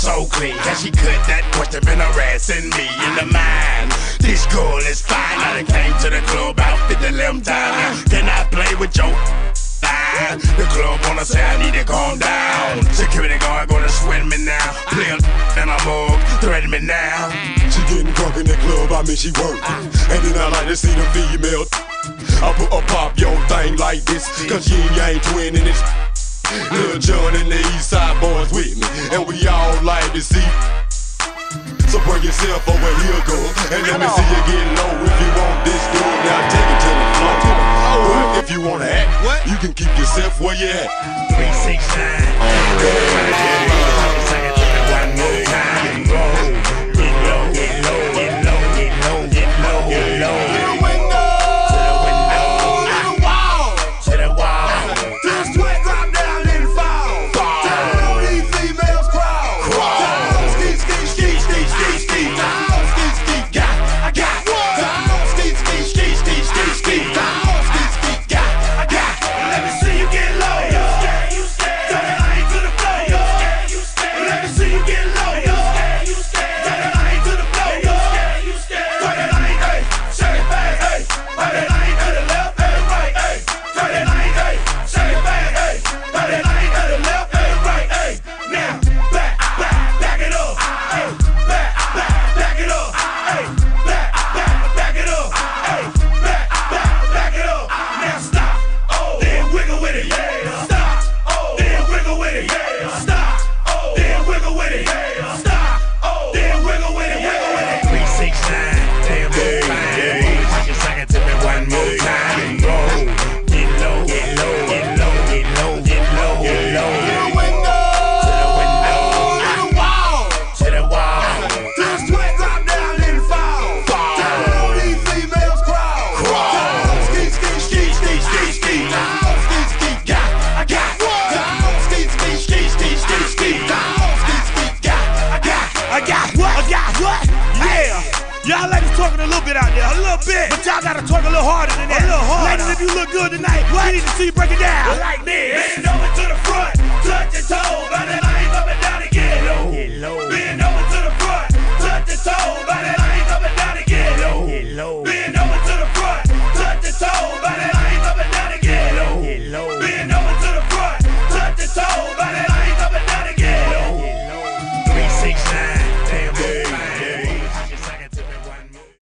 So clean, can she cut that question been harassing me in the mind? This girl is fine, I done came to the club out 50 time. Can I play with your line? The club wanna say I need to calm down. Security guard gonna sweat me now. Play a and a mug, threaten me now. She getting drunk in the club, I mean she working. And then I like to see the female. I put a pop your thing like this, cause you ain't twinning this. Lil' John and the East Side boys with me, and we all like to see. So bring yourself over here, girl, and let me see you get low. If you want this good, now take it to the floor. But if you wanna act, you can keep yourself where you at. 369. Sing it to me one more time. Get low, get low, get low, get low, get low, get low. Y'all ladies talking a little bit out there, a little bit, but y'all gotta talk a little harder than that. A little harder. Ladies, if you look good tonight, we need to see you break it down. Like this. Bend over to the front, touch your toes.